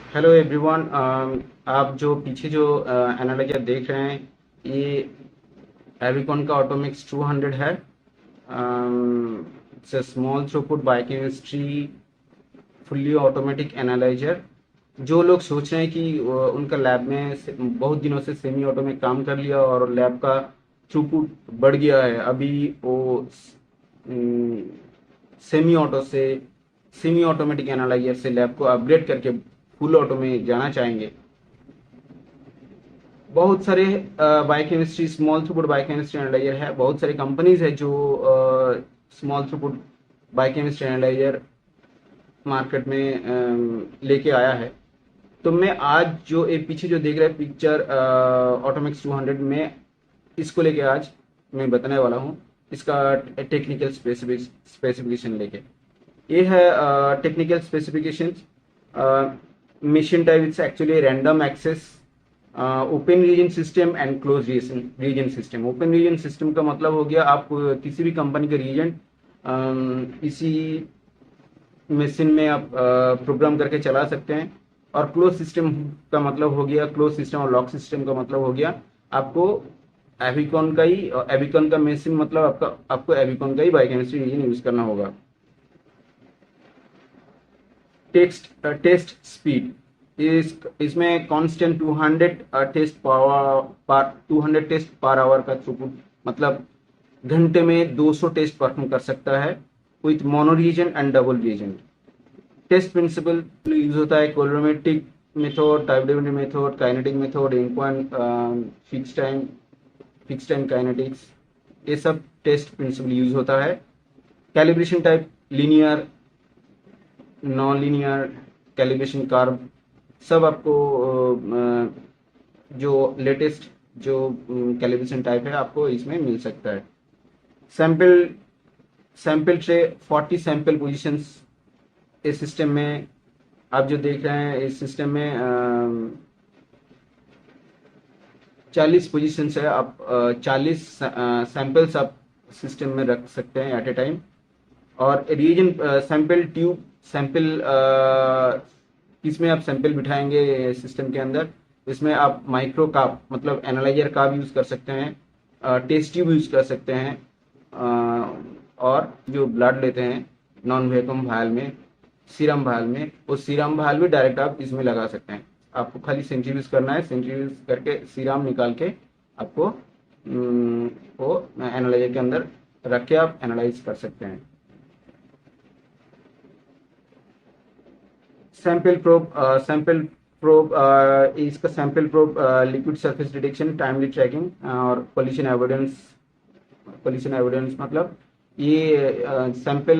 Hello everyone. आप जो पीछे जो एनालाइजर देख रहे हैं, ये एविकॉन का ऑटोमिक्स 200 है। It's a small throughput biochemistry fully automatic analyser. जो लोग सोच रहे हैं कि उनका लैब में बहुत दिनों से सेमी ऑटो में काम कर लिया और लैब का थ्रूपुट बढ़ गया है, अभी वो सेमी ऑटोमेटिक एनालाइजर से लैब को अपग्रेड करके फुल ऑटो में जाना चाहेंगे। बहुत सारे biochemistry small throughput biochemistry analyser है, बहुत सारी कंपनीज है जो small throughput biochemistry analyser market में लेके आया है। तो मैं आज जो एक पीछे जो देख रहे हैं पिक्चर ऑटोमिक्स 200 में, इसको लेके आज मैं बताने वाला हूँ। इसका टेक्निकल स्पेसिफिकेशन लेके ये है। Technical specification machine type it's actually random access open reagent system and close reagent system. Open reagent system का मतलब हो गया आप किसी भी कंपनी का रीजन इसी मशीन में आप प्रोग्राम करके चला सकते हैं। और क्लोज सिस्टम का मतलब हो गया, क्लोज सिस्टम और लॉक सिस्टम का मतलब हो गया आपको एविकॉन का मशीन, मतलब आपको एविकॉन का ही बायोकेमिस्ट्री रीजन यूज करना होगा। टेस्ट स्पीड इसमें कांस्टेंट 200 टेस्ट पर आवर का थ्रूपुट, मतलब घंटे में 200 टेस्ट परफॉर्म कर सकता है with mono reagent and double reagent. Test principle use होता है colorimetric method, type dependent method, kinetic method, इनक्वांट, फिक्स टाइम काइनेटिक्स, ये सब टेस्ट प्रिंसिपल यूज होता है। Calibration type linear, non linear, calibration curve, सब आपको जो लेटेस्ट जो कैलिब्रेशन टाइप है आपको इसमें मिल सकता है। Sample sample tray 40 sample positions इस सिस्टम में आप जो देख रहे हैं। इस सिस्टम में 40 पोजीशंस है। आप 40 सैंपल्स आप सिस्टम में रख सकते हैं एट ए टाइम। और रीजन सैंपल ट्यूब, सैंपल किसमें आप सैंपल बिठाएंगे सिस्टम के अंदर, इसमें आप माइक्रो काप मतलब एनालाइजर काप यूज कर सकते हैं, टेस्ट ट्यूब यूज कर सकते हैं, और जो ब्लड लेते हैं नॉन वैक्यूम वायल में, सीरम वायल में, वो सीरम वायल भी डायरेक्ट आप इसमें लगा सकते हैं। आपको खाली सेंट्रीफ्यूज करना है, सेंट्रीफ्यूज करके सीरम निकाल के आपको वो एनालाइजर के अंदर रख के आप एनालाइज कर सकते हैं। सैंपल प्रोब इसका sample probe liquid surface detection, timely tracking और पोल्यूशन एविडेंस। मतलब ये सैंपल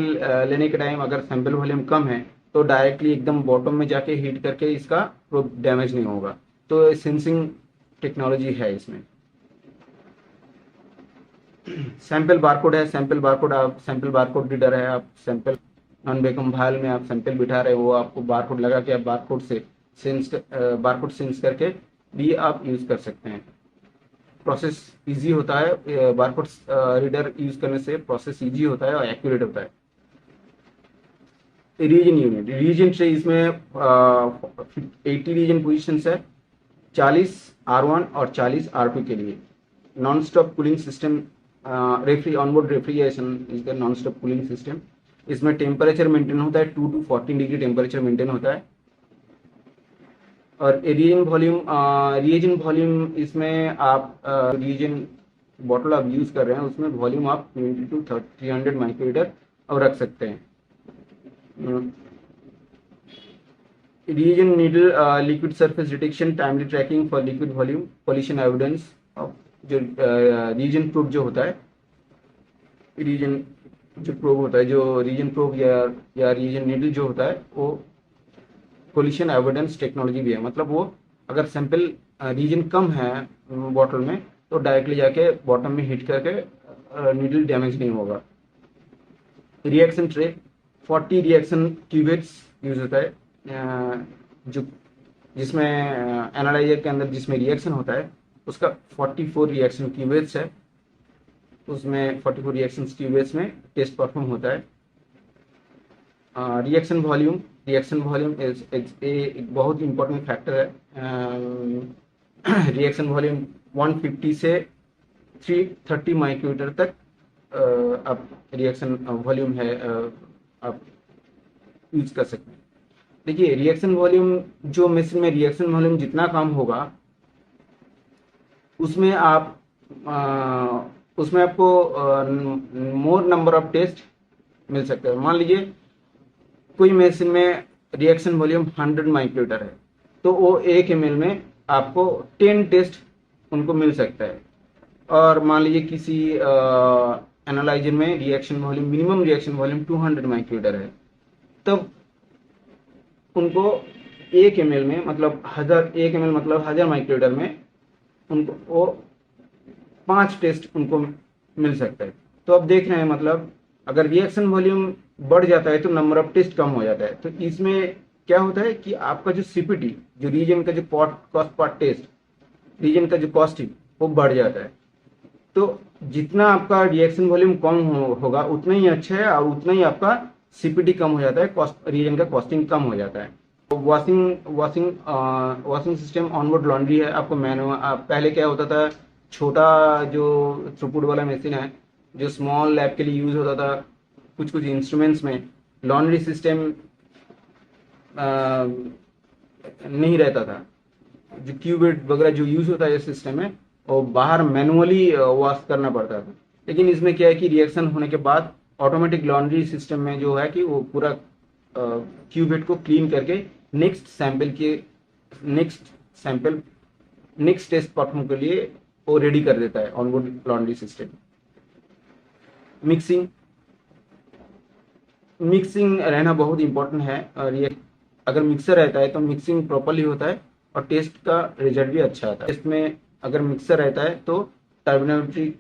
लेने के टाइम अगर सैंपल वॉल्यूम कम है तो डायरेक्टली एकदम बॉटम में जाके हीट करके इसका प्रोब डैमेज नहीं होगा। तो सेंसिंग टेक्नोलॉजी है इसमें। सैंपल बारकोड है, सैंपल बारकोड रीडर है। आप सैंपल नॉन वैक्यूम वायल में आप सैंपल बिठा रहे हो, वो आपको बारकोड लगा के आप बारकोड सेंस करके भी आप यूज कर सकते हैं। प्रोसेस इजी होता है, बारकोड रीडर यूज करने से प्रोसेस इजी होता है और एक्यूरेट होता है। रीजन यूनिट, रीजन ट्रे इसमें 80 रीजन पोजिशन है, 40 R1 और 40 R2 के लिए। Non stop cooling system, referee onboard refrigeration is the non stop cooling system. इसमें टेम्परेचर मेंटेन होता है, 2 to 14 डिग्री टेम्परेचर मेंटेन होता है। और रिएजन वॉल्यूम इसमें आप रिएजन बॉटल आप यूज कर रहे हैं उसमें वॉल्यूम आप 20 to 300 माइक्रोलीटर अब रख सकते हैं। Reagent needle, liquid surface detection, timely tracking for liquid volume, pollution evidence. जो रीजन प्रूफ जो होता है, रीजन जो प्रोब होता है, जो रीजन प्रोब या रीजन नीडल जो होता है, वो पोल्यूशन एविडेंस टेक्नोलॉजी भी है। मतलब वो अगर सैंपल रीजन कम है बॉटल में तो डायरेक्टली जाके बॉटम में हिट करके नीडल डैमेज नहीं होगा। रिएक्शन ट्रे 40 रिएक्शन क्यूबेट्स यूज होता है, जो जिसमें एनालाइजर के अंदर जिसमें रिएक्शन होता है उसका 44 रिएक्शन क्यूबेट्स है। उसमें 44 रिएक्शन क्यूबेट्स में टेस्ट परफॉर्म होता है। रिएक्शन वॉल्यूम, रिएक्शन वॉल्यूम एक बहुत इंपॉर्टेंट फैक्टर है। रिएक्शन वॉल्यूम 150 से 330 माइक्रोमीटर तक आप रिएक्शन वॉल्यूम है आप यूज कर सकते हैं। देखिए रिएक्शन वॉल्यूम जो मशीन में रिएक्शन वॉल्यूम जितना कम होगा उसमें आप उसमें आपको मोर नंबर ऑफ टेस्ट मिल सकते हैं। मान लीजिए कोई मशीन में रिएक्शन वॉल्यूम 100 माइक्रोमीटर है तो वो 1 ml में आपको 10 टेस्ट उनको मिल सकता है। और मान लीजिए किसी एनालाइजर में reaction volume minimum reaction volume 200 micrometre है तब उनको 1 ml में मतलब 1000 माइक्रोमीटर में उनको वो 5 टेस्ट उनको मिल सकता है। तो अब देख रहे हैं मतलब अगर रिएक्शन वॉल्यूम बढ़ जाता है तो नंबर ऑफ टेस्ट कम हो जाता है। तो इसमें क्या होता है कि आपका जो सीपीटी जो रीजन का जो कॉस्ट पर टेस्ट रीजन का जो कॉस्टिंग वो बढ़ जाता है। तो जितना आपका रिएक्शन वॉल्यूम कम होगा उतना ही अच्छा है और उतना ही आपका सीपीटी कम हो जाता है, कॉस्ट रीजन का कॉस्टिंग कम हो जाता है। तो वॉशिंग सिस्टम ऑनबोर्ड लॉन्ड्री है। आपको मैनुअल पहले क्या होता था, छोटा जो थ्रूपुट वाला मशीन है जो स्मॉल लैब के लिए यूज होता था, कुछ कुछ इंस्ट्रूमेंट्स में लॉन्ड्री सिस्टम नहीं रहता था। जो क्यूबेट वगैरह जो यूज होता है इस सिस्टम में वो बाहर मैनुअली वॉश करना पड़ता था। लेकिन इसमें क्या है कि रिएक्शन होने के बाद ऑटोमेटिक लॉन्ड्री सिस्टम में जो है कि वो पूरा क्यूबेट को क्लीन करके नेक्स्ट टेस्ट परफॉर्म के लिए वो रेडी कर देता है ऑनबोर्ड लॉन्ड्री सिस्टम। मिक्सिंग रहना बहुत इंपॉर्टेंट है और ये अगर मिक्सर रहता है तो मिक्सिंग प्रॉपरली होता है और टेस्ट का रिजल्ट भी अच्छा आता है। टेस्ट में अगर मिक्सर रहता है तो टर्मिनोमेट्री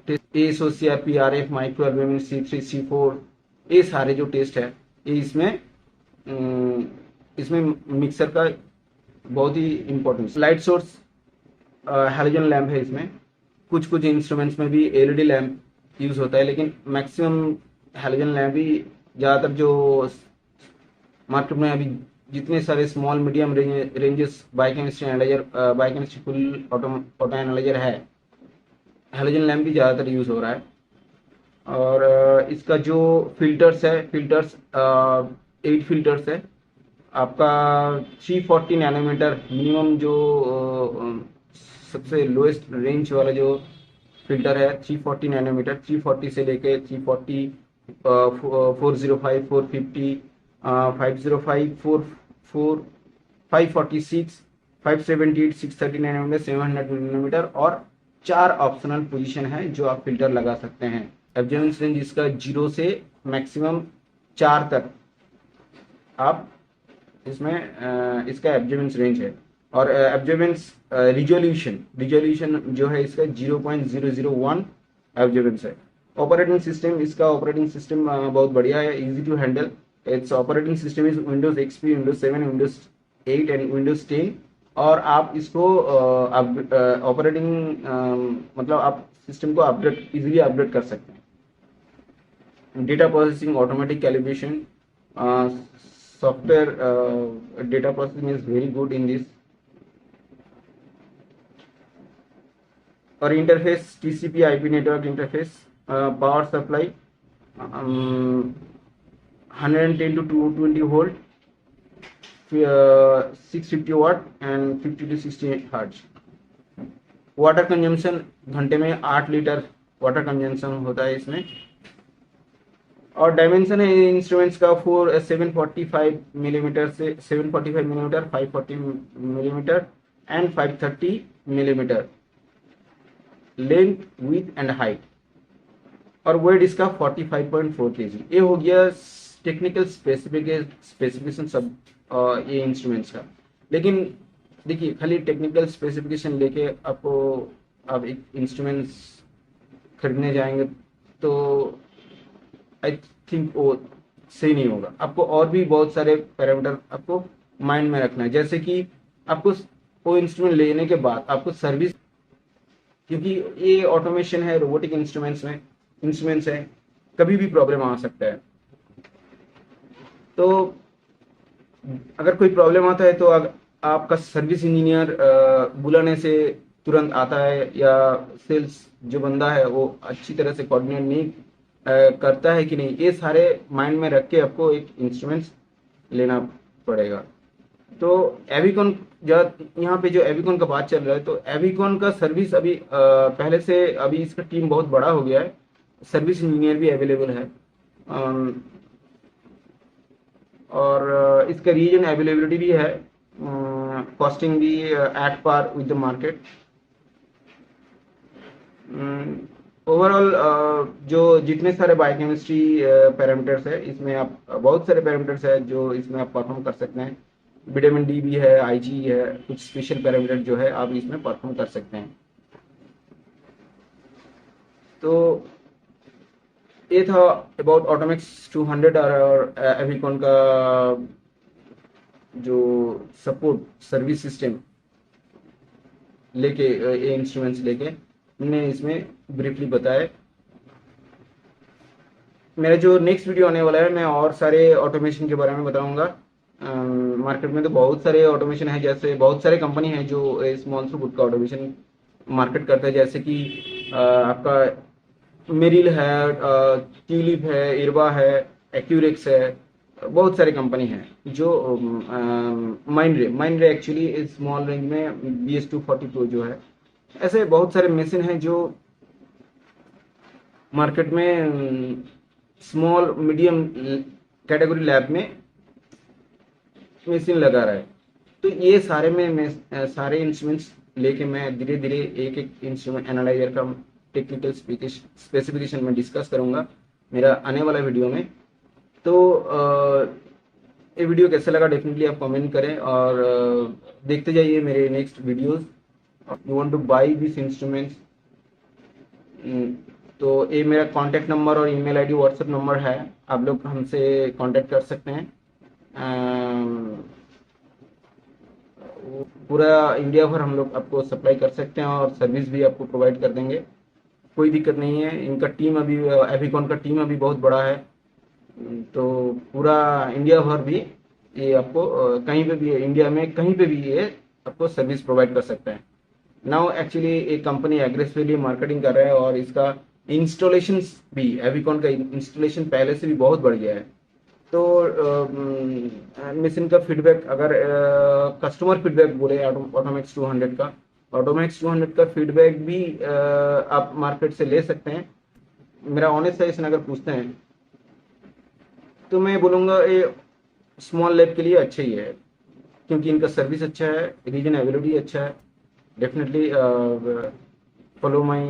test, ASO, CRP, micro albumin, C3, C4, ये सारे जो टेस्ट है ये इसमें मिक्सर का बहुत ही important. Light source halogen lamp है। इसमें कुछ कुछ इंस्ट्रूमेंट्स में भी LED लैम्प यूज होता है, लेकिन मैक्सिमम हैलोजन लैम्प ही ज़्यादातर जो मार्केट में अभी जितने सारे small medium ranges biochemistry analyser biochemistry full auto analyser है, हैलोजन लैम्प भी ज़्यादातर यूज हो रहा है। और इसका जो फिल्टर्स 8 फिल्टर्स है। आपका 340 नैनोमीटर मिनिमम जो सबसे लोएस्ट रेंज वाला जो फिल्टर है 340 नैनोमीटर, 340 से लेके 340 405 450 505 44 546 578 630 नैनोमीटर 700 नैनोमीटर और 4 ऑप्शनल पोजीशन है जो आप फिल्टर लगा सकते हैं। एब्जॉर्बेंस रेंज इसका 0 से मैक्सिमम 4 तक आप इसमें इसका एब्जॉर्बेंस रेंज है। और एब्जॉर्बेंस रिजोल्यूशन जो है इसका 0.001 एब्जॉर्बेंस है। ऑपरेटिंग सिस्टम बहुत बढ़िया है, easy to handle. It's operating system is Windows XP, Windows 7, Windows 8 and Windows 10। और आप इसको ऑपरेटिंग मतलब आप सिस्टम को इजीली अपडेट कर सकते हैं। Data processing, automatic calibration, software data processing is very good in this। और interface TCP IP network interface, power supply 110 to 220 volt, 650 watt and 50 to 60 hertz. Water consumption घंटे में 8 litre water consumption होता है इसमें। और डायमेंशन है instruments का 745 millimetre से 745 millimetre, 540 millimetre and 530 millimetre length, width and height. और वेट इसका 45.4 kg। ये हो गया टेक्निकल स्पेसिफिकेशन सब ये इंस्ट्रूमेंट्स का। लेकिन देखिए खाली टेक्निकल स्पेसिफिकेशन लेके आप एक इंस्ट्रूमेंट्स खरीदने जाएंगे तो आई थिंक वो सही नहीं होगा। आपको और भी बहुत सारे पैरामीटर आपको माइंड में रखना है, जैसे कि आपको वो इंस्ट्रूमेंट लेने के बाद आपको सर्विस, क्योंकि ये ऑटोमेशन है, रोबोटिक इंस्ट्रूमेंट्स है, कभी भी प्रॉब्लम आ सकता है। तो अगर कोई प्रॉब्लम आता है तो आपका सर्विस इंजीनियर बुलाने से तुरंत आता है, या सेल्स जो बंदा है वो अच्छी तरह से कोऑर्डिनेट नहीं करता है कि नहीं, ये सारे माइंड में रख के आपको एक इंस्ट्रूमेंट्स लेना पड़ेगा। तो एविकॉन, यहाँ पे जो एविकॉन का बात चल रहा है, तो एविकॉन का सर्विस अभी पहले से अभी इसका टीम बहुत बड़ा हो गया है, सर्विस इंजीनियर भी अवेलेबल है, और इसका रीजन अवेलेबिलिटी भी है, कॉस्टिंग भी at par with the market. Overall जो जितने सारे बायोकेमिस्ट्री पैरामीटर्स है, इसमें आप बहुत सारे पैरामीटर्स है जो इसमें आप परफॉर्म कर सकते हैं। विटामिन डी भी है, आईजी है, कुछ स्पेशल पैरामीटर जो है आप इसमें परफॉर्म कर सकते हैं। तो ये था अबाउट ऑटोमेक्स 200 और एविकॉन का जो सपोर्ट सर्विस सिस्टम लेके, ये इंस्ट्रूमेंट्स लेके मैंने इसमें ब्रीफली बताया। मेरा जो नेक्स्ट वीडियो आने वाला है, मैं और सारे ऑटोमेशन के बारे में बताऊंगा। मार्केट में तो बहुत सारे ऑटोमेशन है, जैसे बहुत सारे कंपनी है जो स्मॉल थ्रूपुट का ऑटोमेशन मार्केट करता है, जैसे कि आपका मेरिल है, ट्यूलिप है, इरवा है, एक्यूरेक्स है, बहुत सारी कंपनी है जो माइंड रे एक्चुअली स्मॉल रेंज में BS240 प्रो जो है, ऐसे बहुत सारे मशीन हैं जो मार्केट में स्मॉल मीडियम कैटेगरी लैब में मशीन लगा रहा है। तो ये सारे में मैं सारे इंस्ट्रूमेंट्स लेके मैं धीरे धीरे एक एक इंस्ट्रूमेंट एनालाइजर का टेक्निकल स्पेसिफिकेशन में डिस्कस करूंगा मेरा आने वाला वीडियो में। तो ये वीडियो कैसा लगा डेफिनेटली आप कमेंट करें, और देखते जाइए मेरे next videos. You want to buy this instruments, तो ये मेरा कॉन्टैक्ट नंबर और ईमेल आईडी व्हाट्सएप नंबर है, आप लोग हमसे कांटेक्ट कर सकते हैं। पूरा इंडिया भर हम लोग आपको सप्लाई कर सकते हैं और सर्विस भी आपको प्रोवाइड कर देंगे, कोई दिक्कत नहीं है। इनका टीम अभी एविकॉन का टीम अभी बहुत बड़ा है, तो पूरा इंडिया भर भी ये आपको कहीं पे भी इंडिया में कहीं पे भी ये आपको सर्विस प्रोवाइड कर सकता है। नाउ एक्चुअली एक कंपनी एग्रेसिवली मार्केटिंग कर रहा है, और इसका इंस्टॉलेशन भी, एविकॉन का इंस्टॉलेशन पहले से भी बहुत बढ़ गया है। तो मशीन का फीडबैक, अगर कस्टमर फीडबैक बोले ऑटोमेक्स 200 का, ऑटोमेक्स 200 का फीडबैक भी आप मार्केट से ले सकते हैं। मेरा ऑनेस्ट सजेशन अगर पूछते हैं तो मैं बोलूँगा ये स्मॉल लैब के लिए अच्छा ही है, क्योंकि इनका सर्विस अच्छा है, रीजन अवेलेबिलिटी अच्छा है। Definitely follow my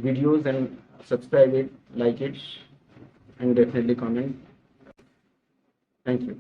videos and subscribe it, like it, and definitely comment. Thank you.